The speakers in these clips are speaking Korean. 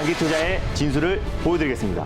만기투자의 진수를 보여드리겠습니다.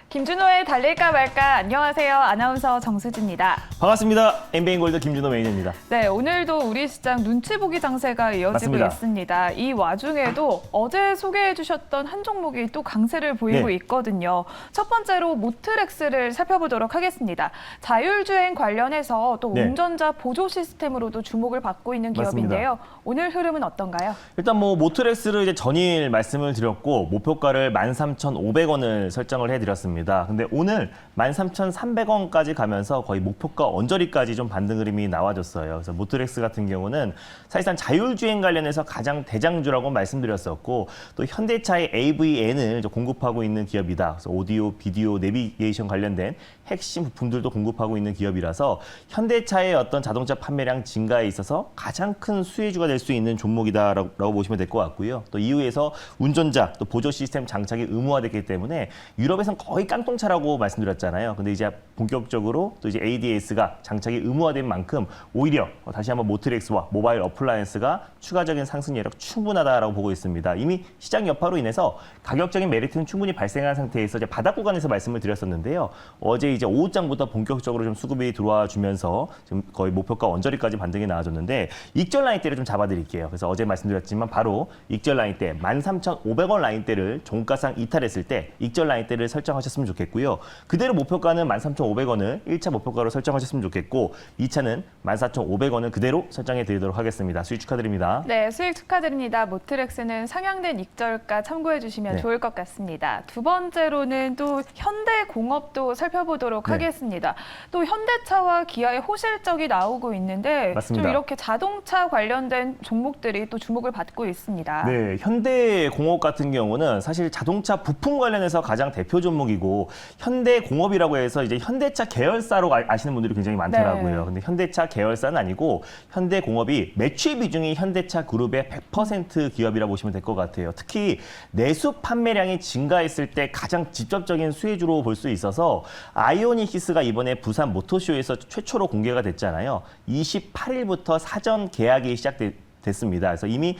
김준호의 달릴까 말까. 안녕하세요. 아나운서 정수지입니다. 반갑습니다. 엠베인골드 김준호 매니저입니다. 네, 오늘도 우리 시장 눈치 보기 장세가 이어지고 맞습니다. 있습니다. 이 와중에도 어제 소개해 주셨던 한 종목이 또 강세를 보이고 네. 있거든요. 첫 번째로 모트렉스를 살펴보도록 하겠습니다. 자율주행 관련해서 또 네. 운전자 보조 시스템으로도 주목을 받고 있는 기업인데요. 맞습니다. 오늘 흐름은 어떤가요? 일단 모트렉스를 이제 전일 말씀을 드렸고 목표가를 13,500원을 설정을 해드렸습니다. 근데 오늘 13,300원까지 가면서 거의 목표가 언저리까지 좀 반등 흐름이 나와줬어요. 그래서 모트렉스 같은 경우는 사실상 자율주행 관련해서 가장 대장주라고 말씀드렸었고 또 현대차의 AVN을 공급하고 있는 기업이다. 그래서 오디오, 비디오, 내비게이션 관련된 핵심 부품들도 공급하고 있는 기업이라서 현대차의 어떤 자동차 판매량 증가에 있어서 가장 큰 수혜주가 될 수 있는 종목이다라고 보시면 될 것 같고요. 또 이후에서 운전자, 또 보조 시스템 장착이 의무화됐기 때문에 유럽에서는 거의 깡통차라고 말씀드렸잖아요. 근데 이제 본격적으로 또 이제 ADAS가 장착이 의무화된 만큼 오히려 다시 한번 모트렉스와 모바일 어플라이언스가 추가적인 상승 여력 충분하다라고 보고 있습니다. 이미 시장 여파로 인해서 가격적인 메리트는 충분히 발생한 상태에서 이제 바닥 구간에서 말씀을 드렸었는데요. 어제 이제 오후장부터 본격적으로 좀 수급이 들어와 주면서 지금 거의 목표가 언저리까지 반등이 나와줬는데 익절 라인대를 좀 잡아드릴게요. 그래서 어제 말씀드렸지만 바로 익절 라인대 13,500원 라인대를 종가상 이탈했을 때 익절 라인대를 설정하셨으면 좋겠고요. 그대로 목표가는 13,500원을 1차 목표가로 설정하셨으면 좋겠고 2차는 14,500원을 그대로 설정해 드리도록 하겠습니다. 수익 축하드립니다. 네, 수익 축하드립니다. 모트렉스는 상향된 익절가 참고해 주시면 네. 좋을 것 같습니다. 두 번째로는 또 현대공업도 살펴보도록 네. 하겠습니다. 또 현대차와 기아의 호실적이 나오고 있는데 맞습니다. 좀 이렇게 자동차 관련된 종목들이 또 주목을 받고 있습니다. 네, 현대공업 같은 경우는 사실 자동차 부품 관련해서 가장 대표 종목이고 현대공업이라고 해서 이제 현대차 계열사로 아시는 분들이 굉장히 많더라고요. 네. 근데 현대차 계열사는 아니고 현대공업이 매출 비중이 현대차 그룹의 100% 기업이라 보시면 될 것 같아요. 특히 내수 판매량이 증가했을 때 가장 직접적인 수혜주로 볼 수 있어서 아이오니키스가 이번에 부산 모터쇼에서 최초로 공개가 됐잖아요. 28일부터 사전 계약이 시작됐습니다. 그래서 이미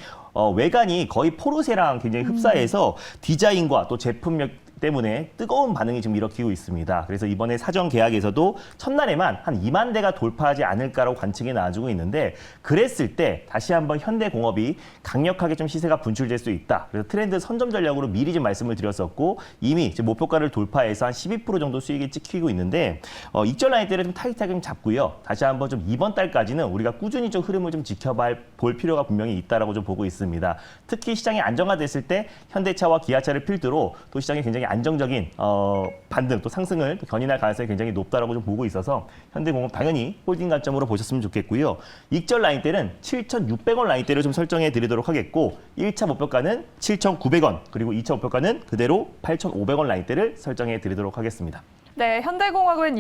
외관이 거의 포르쉐랑 굉장히 흡사해서 디자인과 또 제품력 때문에 뜨거운 반응이 지금 일으키고 있습니다. 그래서 이번에 사전 계약에서도 첫날에만 한 2만 대가 돌파하지 않을까라고 관측이 나와주고 있는데 그랬을 때 다시 한번 현대공업이 강력하게 좀 시세가 분출될 수 있다. 그래서 트렌드 선점 전략으로 미리 좀 말씀을 드렸었고 이미 이제 목표가를 돌파해서 한 12% 정도 수익이 찍히고 있는데 익절 라인대를 좀 타이트하게 좀 잡고요. 다시 한번 좀 이번 달까지는 우리가 꾸준히 좀 흐름을 좀 볼 필요가 분명히 있다라고 좀 보고 있습니다. 특히 시장이 안정화됐을 때 현대차와 기아차를 필두로 또 시장이 굉장히 안정적인 반등 또 상승을 견인할 가능성이 굉장히 높다라고 좀 보고 있어서 현대공업 당연히 홀딩 관점으로 보셨으면 좋겠고요. 익절 라인대는 7,600원 라인대를 좀 설정해 드리도록 하겠고 1차 목표가는 7,900원 그리고 2차 목표가는 그대로 8,500원 라인대를 설정해 드리도록 하겠습니다. 네, 현대공업은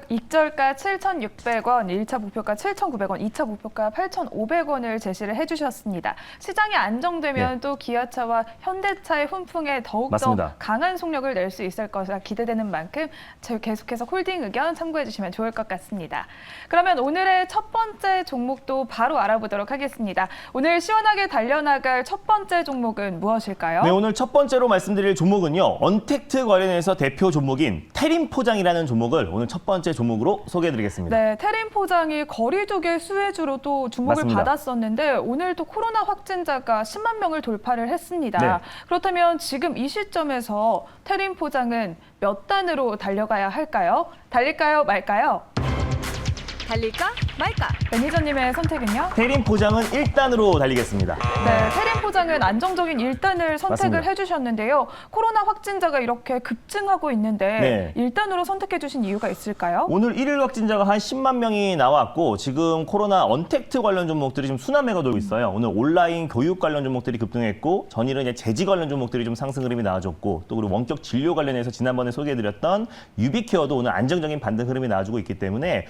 익절가 7,600원, 1차 목표가 7,900원, 2차 목표가 8,500원을 제시를 해주셨습니다. 시장이 안정되면 네. 또 기아차와 현대차의 훈풍에 더욱더 맞습니다. 강한 속력을 낼 수 있을 것이라 기대되는 만큼 계속해서 홀딩 의견 참고해 주시면 좋을 것 같습니다. 그러면 오늘의 첫 번째 종목도 바로 알아보도록 하겠습니다. 오늘 시원하게 달려나갈 첫 번째 종목은 무엇일까요? 네, 오늘 첫 번째로 말씀드릴 종목은요. 언택트 관련해서 대표 종목인 테림포장이라는 종목을 오늘 첫 번째 종목으로 소개해드리겠습니다. 네, 테림포장이 거리두기 수혜주로 또 주목을 맞습니다. 받았었는데 오늘 또 코로나 확진자가 10만 명을 돌파를 했습니다. 네. 그렇다면 지금 이 시점에서 테림포장은 몇 단으로 달려가야 할까요? 달릴까요? 말까요? 달릴까 말까? 매니저님의 선택은요? 테림포장은 1단으로 달리겠습니다. 네, 테림포장은 안정적인 1단을 선택을 맞습니다. 해주셨는데요. 코로나 확진자가 이렇게 급증하고 있는데 네. 1단으로 선택해 주신 이유가 있을까요? 오늘 1일 확진자가 한 10만 명이 나왔고 지금 코로나 언택트 관련 종목들이 좀 순환매가 돌고 있어요. 오늘 온라인 교육 관련 종목들이 급등했고 전일은 이제 재지 관련 종목들이 좀 상승 흐름이 나와줬고 또 그리고 원격 진료 관련해서 지난번에 소개해드렸던 유비케어도 오늘 안정적인 반등 흐름이 나와주고 있기 때문에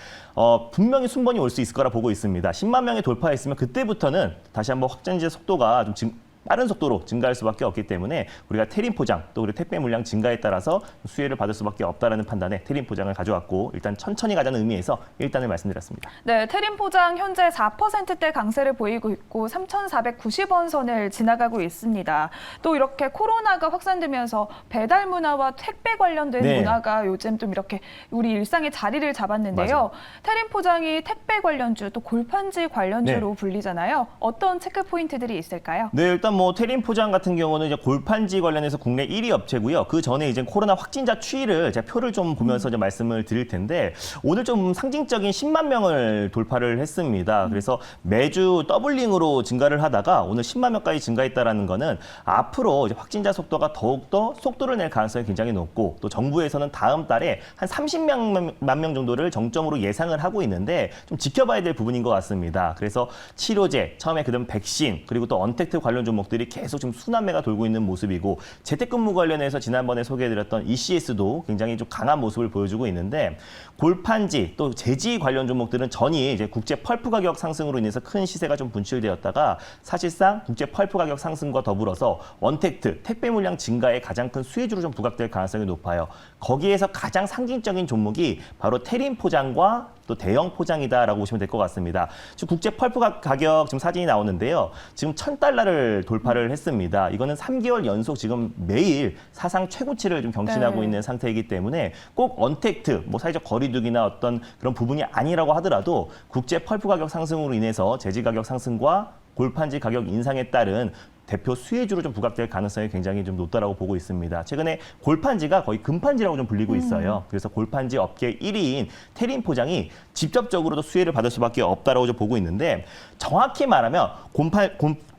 분명히 순번이 올 수 있을 거라 보고 있습니다. 10만 명이 돌파했으면 그때부터는 다시 한번 확진자 속도가 좀 빠른 속도로 증가할 수밖에 없기 때문에 우리가 테린 포장 또 그리고 택배 물량 증가에 따라서 수혜를 받을 수밖에 없다라는 판단에 테린 포장을 가져왔고 일단 천천히 가자는 의미에서 1단을 말씀드렸습니다. 네, 테린 포장 현재 4%대 강세를 보이고 있고 3,490원 선을 지나가고 있습니다. 또 이렇게 코로나가 확산되면서 배달 문화와 택배 관련된 네. 문화가 요즘 좀 이렇게 우리 일상에 자리를 잡았는데요. 맞아요. 테린 포장이 택배 관련주 또 골판지 관련주로 네. 불리잖아요. 어떤 체크 포인트들이 있을까요? 네, 일단 뭐 테린 포장 같은 경우는 이제 골판지 관련해서 국내 1위 업체고요. 그 전에 이제 코로나 확진자 추이를 제가 표를 좀 보면서 좀 말씀을 드릴 텐데 오늘 좀 상징적인 10만 명을 돌파를 했습니다. 그래서 매주 더블링으로 증가를 하다가 오늘 10만 명까지 증가했다라는 거는 앞으로 이제 확진자 속도가 더욱더 속도를 낼 가능성이 굉장히 높고 또 정부에서는 다음 달에 한 30만 명 정도를 정점으로 예상을 하고 있는데 좀 지켜봐야 될 부분인 것 같습니다. 그래서 치료제, 처음에 그다음 백신, 그리고 또 언택트 관련 종목들이 계속 좀 순환매가 돌고 있는 모습이고 재택근무 관련해서 지난번에 소개해드렸던 ECS도 굉장히 좀 강한 모습을 보여주고 있는데 골판지 또 제지 관련 종목들은 전이 이제 국제 펄프 가격 상승으로 인해서 큰 시세가 좀 분출되었다가 사실상 국제 펄프 가격 상승과 더불어서 언택트, 택배 물량 증가에 가장 큰 수혜주로 좀 부각될 가능성이 높아요. 거기에서 가장 상징적인 종목이 바로 테린 포장과 또 대형 포장이다라고 보시면 될 것 같습니다. 지금 국제 펄프 가격 지금 사진이 나오는데요. 지금 $1,000를 돌파를 했습니다. 이거는 3개월 연속 지금 매일 사상 최고치를 좀 경신하고 네. 있는 상태이기 때문에 꼭 언택트, 뭐 사회적 거리두기나 어떤 그런 부분이 아니라고 하더라도 국제 펄프 가격 상승으로 인해서 제지 가격 상승과 골판지 가격 인상에 따른 대표 수혜주로 좀 부각될 가능성이 굉장히 좀 높다라고 보고 있습니다. 최근에 골판지가 거의 금판지라고 좀 불리고 있어요. 그래서 골판지 업계 1위인 테린 포장이 직접적으로도 수혜를 받을 수밖에 없다라고 좀 보고 있는데 정확히 말하면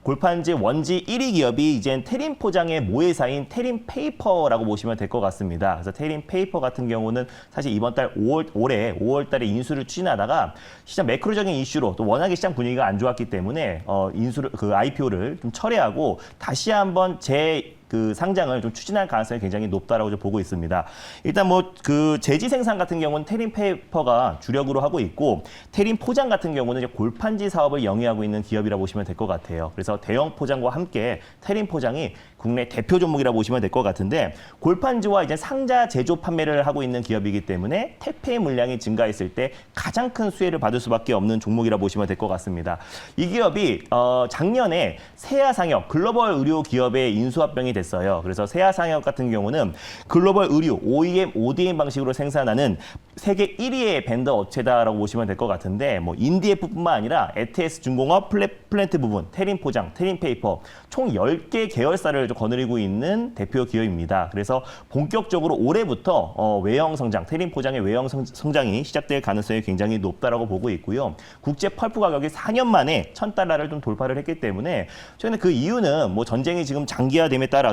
골판지 원지 1위 기업이 이젠 테린 포장의 모회사인 테린 페이퍼라고 보시면 될 것 같습니다. 그래서 테린 페이퍼 같은 경우는 사실 이번 달 올해 5월 달에 인수를 추진하다가 시장 매크로적인 이슈로 또 워낙에 시장 분위기가 안 좋았기 때문에 IPO를 좀 철회하고 다시 한번 그 상장을 좀 추진할 가능성이 굉장히 높다라고 좀 보고 있습니다. 일단 뭐 그 제지 생산 같은 경우는 테린 페이퍼가 주력으로 하고 있고 테린 포장 같은 경우는 이제 골판지 사업을 영위하고 있는 기업이라고 보시면 될 것 같아요. 그래서 대형 포장과 함께 테린 포장이 국내 대표 종목이라고 보시면 될 것 같은데 골판지와 이제 상자 제조 판매를 하고 있는 기업이기 때문에 택배 물량이 증가했을 때 가장 큰 수혜를 받을 수밖에 없는 종목이라고 보시면 될 것 같습니다. 이 기업이 작년에 세아상혁 글로벌 의료 기업의 인수합병이 됐어요. 그래서 세아상혁 같은 경우는 글로벌 의류 OEM, ODM 방식으로 생산하는 세계 1위의 벤더 업체다라고 보시면 될 것 같은데 뭐 인디에프뿐만 아니라 에테스 중공업, 플랜트 부분, 테린 포장, 테린 페이퍼 총 10개 계열사를 좀 거느리고 있는 대표 기업입니다. 그래서 본격적으로 올해부터 외형 성장, 테린 포장의 외형 성장이 시작될 가능성이 굉장히 높다라고 보고 있고요. 국제 펄프 가격이 4년 만에 $1,000를 좀 돌파를 했기 때문에 최근에 그 이유는 뭐 전쟁이 지금 장기화됨에 따라서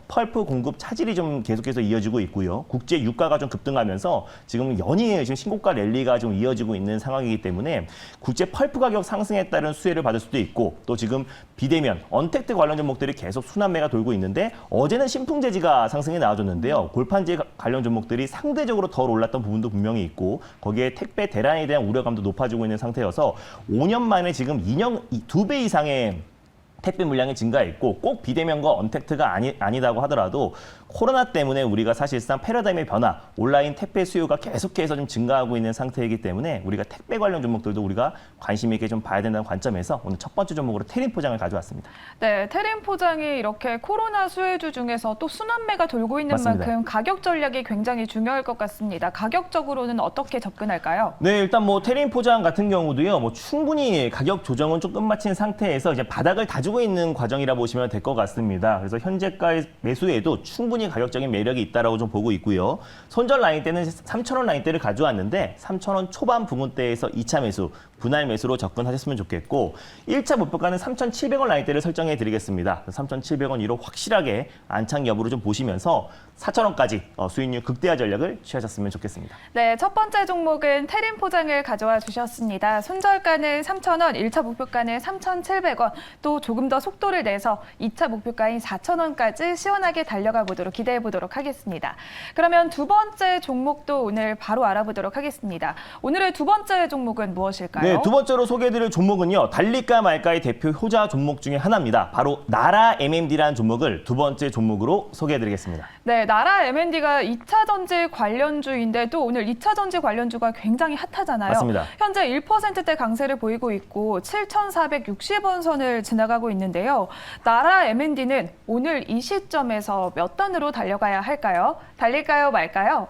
펄프 공급 차질이 좀 계속해서 이어지고 있고요. 국제 유가가 좀 급등하면서 지금 연이은 지금 신고가 랠리가 좀 이어지고 있는 상황이기 때문에 국제 펄프 가격 상승에 따른 수혜를 받을 수도 있고 또 지금 비대면, 언택트 관련 종목들이 계속 순환매가 돌고 있는데 어제는 신풍제지가 상승이 나와줬는데요. 골판지 관련 종목들이 상대적으로 덜 올랐던 부분도 분명히 있고 거기에 택배 대란에 대한 우려감도 높아지고 있는 상태여서 5년 만에 지금 2배 이상의 택배 물량이 증가했고 꼭 비대면과 언택트가 아니다고 하더라도 코로나 때문에 우리가 사실상 패러다임의 변화, 온라인 택배 수요가 계속해서 좀 증가하고 있는 상태이기 때문에 우리가 택배 관련 종목들도 우리가 관심 있게 좀 봐야 된다는 관점에서 오늘 첫 번째 종목으로 테린 포장을 가져왔습니다. 네, 테린 포장이 이렇게 코로나 수혜주 중에서 또 순환매가 돌고 있는 맞습니다. 만큼 가격 전략이 굉장히 중요할 것 같습니다. 가격적으로는 어떻게 접근할까요? 네, 일단 뭐 테린 포장 같은 경우도요, 뭐 충분히 가격 조정은 좀 끝마친 상태에서 이제 바닥을 다지고 있는 과정이라 보시면 될 것 같습니다. 그래서 현재가의 매수에도 충분히 가격적인 매력이 있다라고 좀 보고 있고요. 손절 라인 때는 3,000원 라인 대를 가져왔는데 3,000원 초반 부근대에서 2차 매수, 분할 매수로 접근하셨으면 좋겠고 1차 목표가는 3,700원 라인 대를 설정해 드리겠습니다. 3,700원 이로 확실하게 안착 여부를 좀 보시면서 4,000원까지 수익률 극대화 전략을 취하셨으면 좋겠습니다. 네, 첫 번째 종목은 테린 포장을 가져와 주셨습니다. 손절가는 3,000원, 1차 목표가는 3,700원, 또 조금 더 속도를 내서 2차 목표가인 4,000원까지 시원하게 달려가 보도록 기대해 보도록 하겠습니다. 그러면 두 번째 종목도 오늘 바로 알아보도록 하겠습니다. 오늘의 두 번째 종목은 무엇일까요? 네, 두 번째로 소개해드릴 종목은요. 달릴까 말까의 대표 효자 종목 중에 하나입니다. 바로 나라 MMD라는 종목을 두 번째 종목으로 소개해드리겠습니다. 네, 나라 M&D가 2차 전지 관련주인데 또 오늘 2차 전지 관련주가 굉장히 핫하잖아요. 맞습니다. 현재 1%대 강세를 보이고 있고 7,460원 선을 지나가고 있는데요. 나라 M&D는 오늘 이 시점에서 몇 단으로 달려가야 할까요? 달릴까요, 말까요?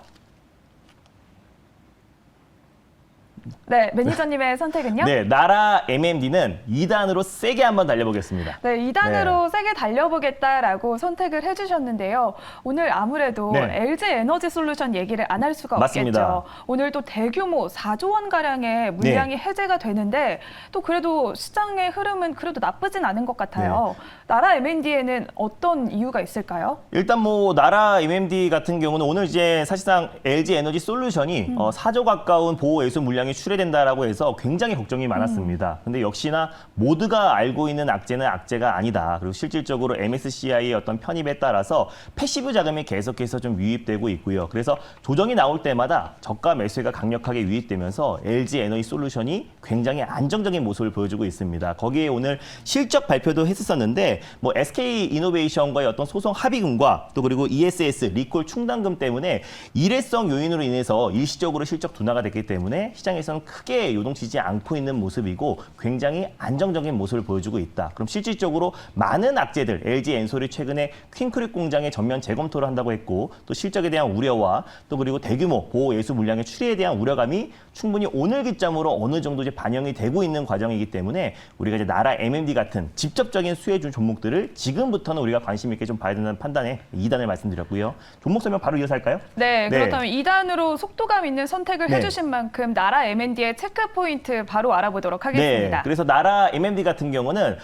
네, 매니저님의 선택은요? 네, 나라 MMD는 2단으로 세게 한번 달려보겠습니다. 네, 2단으로 세게 달려보겠다라고 선택을 해주셨는데요. 오늘 아무래도 네. LG 에너지 솔루션 얘기를 안 할 수가 맞습니다. 없겠죠. 오늘 또 대규모 4조 원가량의 물량이 해제가 되는데 또 그래도 시장의 흐름은 그래도 나쁘진 않은 것 같아요. 나라 M&D에는 어떤 이유가 있을까요? 일단 뭐 나라 MMD 같은 경우는 오늘 이제 사실상 LG 에너지 솔루션이 4조 가까운 보호 외수 물량이 출회된다라고 해서 굉장히 걱정이 많았습니다. 근데 역시나 모두가 알고 있는 악재는 악재가 아니다. 그리고 실질적으로 MSCI의 어떤 편입에 따라서 패시브 자금이 계속해서 좀 유입되고 있고요. 그래서 조정이 나올 때마다 저가 매수가 강력하게 유입되면서 LG 에너지 솔루션이 굉장히 안정적인 모습을 보여주고 있습니다. 거기에 오늘 실적 발표도 했었는데 뭐 SK 이노베이션과의 어떤 소송 합의금과 또 그리고 ESS 리콜 충당금 때문에 일회성 요인으로 인해서 일시적으로 실적 둔화가 됐기 때문에 시장에서는 크게 요동치지 않고 있는 모습이고 굉장히 안정적인 모습을 보여주고 있다. 그럼 실질적으로 많은 악재들 LG 엔솔이 최근에 퀸크릭 공장의 전면 재검토를 한다고 했고 또 실적에 대한 우려와 또 그리고 대규모 보호 예수 물량의 출회에 대한 우려감이 충분히 오늘 기점으로 어느 정도 이제 반영이 되고 있는 과정이기 때문에 우리가 이제 나라 MMD 같은 직접적인 수혜주 종목들을 지금부터는 우리가 관심 있게 좀 봐야 된다는 판단에 2단을 말씀드렸고요. 종목 설명 바로 이어서 할까요? 네, 그렇다면 2단으로 속도감 있는 선택을 네. 해주신 만큼 나라 M&D의 체크 포인트 바로 알아보도록 하겠습니다. 네, 그래서 나라 MMD 같은 경우는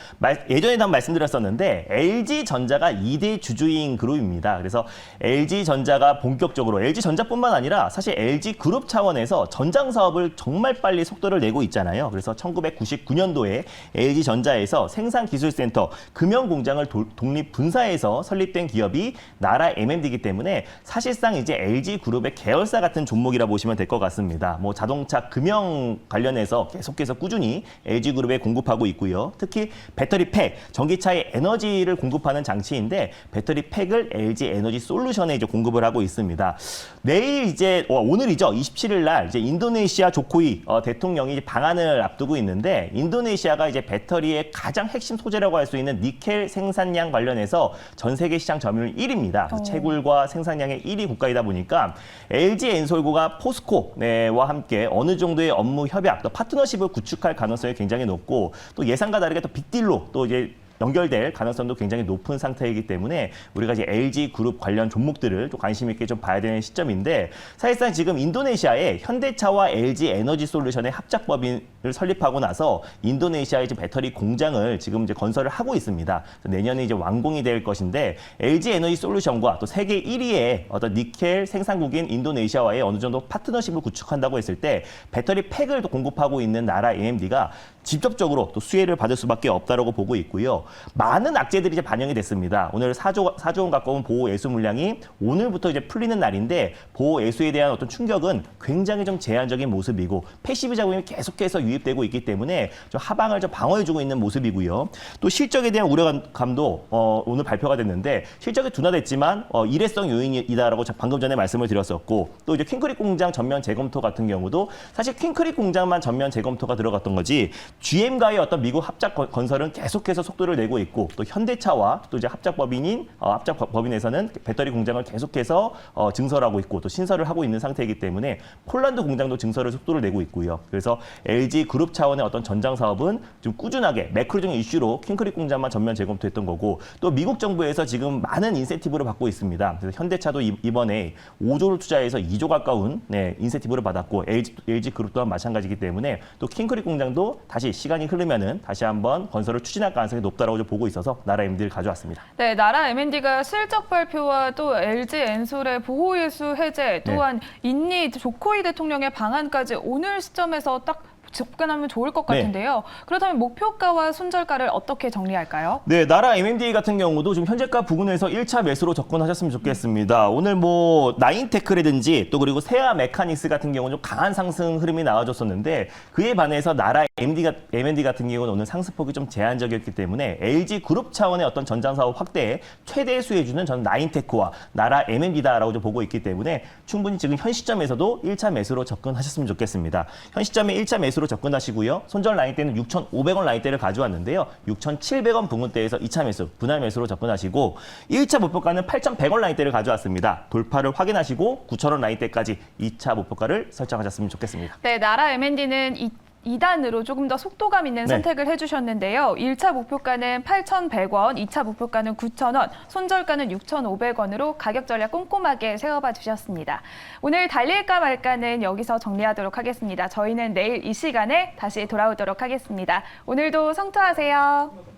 예전에도 한번 말씀드렸었는데 LG전자가 2대 주주인 그룹입니다. 그래서 LG전자가 본격적으로 LG전자뿐만 아니라 사실 LG그룹 차원에서 전장 사업을 정말 빨리 속도를 내고 있잖아요. 그래서 1999년도에 LG전자에서 생산기술센터 금형공장을 독립 분사해서 설립된 기업이 나라 MMD이기 때문에 사실상 이제 LG그룹의 계열사 같은 종목이라 보시면 될 것 같습니다. 뭐 자동차 금형 관련해서 계속해서 꾸준히 LG그룹에 공급하고 있고요. 특히 배터리 팩, 전기차의 에너지를 공급하는 장치인데 배터리 팩을 LG 에너지 솔루션에 이제 공급을 하고 있습니다. 내일 이제 오늘이죠. 27일 날 이제 인도네시아 조코이 대통령이 이제 방한을 앞두고 있는데 인도네시아가 이제 배터리의 가장 핵심 소재라고 할 수 있는 니켈 생산량 관련해서 전 세계 시장 점유율 1위입니다. 그래서 채굴과 생산량의 1위 국가이다 보니까 LG 엔솔고가 포스코와 함께 어느 정도의 업무 협약, 또 파트너십을 구축할 가능성이 굉장히 높고 또 예상과 다르게 또 빅딜로 또 이제 연결될 가능성도 굉장히 높은 상태이기 때문에 우리가 이제 LG 그룹 관련 종목들을 좀 관심 있게 좀 봐야 되는 시점인데 사실상 지금 인도네시아에 현대차와 LG 에너지 솔루션의 합작 법인을 설립하고 나서 인도네시아의 이제 배터리 공장을 지금 이제 건설을 하고 있습니다. 내년에 이제 완공이 될 것인데 LG 에너지 솔루션과 또 세계 1위의 어떤 니켈 생산국인 인도네시아와의 어느 정도 파트너십을 구축한다고 했을 때 배터리 팩을 또 공급하고 있는 나라 AMD가 직접적으로 또 수혜를 받을 수밖에 없다라고 보고 있고요. 많은 악재들이 이제 반영이 됐습니다. 오늘 4조 원 가까운 보호 예수 물량이 오늘부터 이제 풀리는 날인데 보호 예수에 대한 어떤 충격은 굉장히 좀 제한적인 모습이고 패시브 자금이 계속해서 유입되고 있기 때문에 좀 하방을 좀 방어해주고 있는 모습이고요. 또 실적에 대한 우려감도 오늘 발표가 됐는데 실적이 둔화됐지만 일회성 요인이다라고 방금 전에 말씀을 드렸었고 또 이제 퀸크릭 공장 전면 재검토 같은 경우도 사실 퀸크릭 공장만 전면 재검토가 들어갔던 거지 GM과의 어떤 미국 합작 건설은 계속해서 속도를 내고 있고 또 현대차와 또 이제 합작 법인에서는 배터리 공장을 계속해서 증설하고 있고 또 신설을 하고 있는 상태이기 때문에 폴란드 공장도 증설을 속도를 내고 있고요. 그래서 LG 그룹 차원의 어떤 전장 사업은 좀 꾸준하게 매크로적인 이슈로 퀸크릭 공장만 전면 재검토했던 거고 또 미국 정부에서 지금 많은 인센티브를 받고 있습니다. 그래서 현대차도 이번에 5조를 투자해서 2조 가까운 인센티브를 받았고 LG 그룹 또한 마찬가지이기 때문에 또 퀸크릭 공장도 다시 시간이 흐르면은 다시 한번 건설을 추진할 가능성이 높다라고 좀 보고 있어서 나라 MD를 가져왔습니다. 네, 나라 M&D가 실적 발표와 또 LG 엔솔의 보호예수 해제 또한 인니 조코이 대통령의 방한까지 오늘 시점에서 딱 접근하면 좋을 것 네. 같은데요. 그렇다면 목표가와 손절가를 어떻게 정리할까요? 네, 나라 M&D 같은 경우도 지금 현재가 부근에서 1차 매수로 접근하셨으면 좋겠습니다. 오늘 뭐 나인테크라든지 또 그리고 세아 메카닉스 같은 경우는 좀 강한 상승 흐름이 나와줬었는데 그에 반해서 나라 M&D 같은 경우는 오늘 상승폭이 좀 제한적이었기 때문에 LG 그룹 차원의 어떤 전장 사업 확대에 최대 수혜주는 저는 나인테크와 나라 M&D다라고 좀 보고 있기 때문에 충분히 지금 현 시점에서도 1차 매수로 접근하셨으면 좋겠습니다. 현 시점에 1차 매수로 접근하시고요. 손절 라인대는 6,500원 라인대를 가져왔는데요. 6,700원 부근대에서 2차 매수, 분할 매수로 접근하시고 1차 목표가는 8,100원 라인대를 가져왔습니다. 돌파를 확인하시고 9,000원 라인대까지 2차 목표가를 설정하셨으면 좋겠습니다. 네, 나라 M&D는 2단으로 조금 더 속도감 있는 네. 선택을 해주셨는데요. 1차 목표가는 8,100원, 2차 목표가는 9,000원, 손절가는 6,500원으로 가격 전략 꼼꼼하게 세워봐 주셨습니다. 오늘 달릴까 말까는 여기서 정리하도록 하겠습니다. 저희는 내일 이 시간에 다시 돌아오도록 하겠습니다. 오늘도 성투하세요.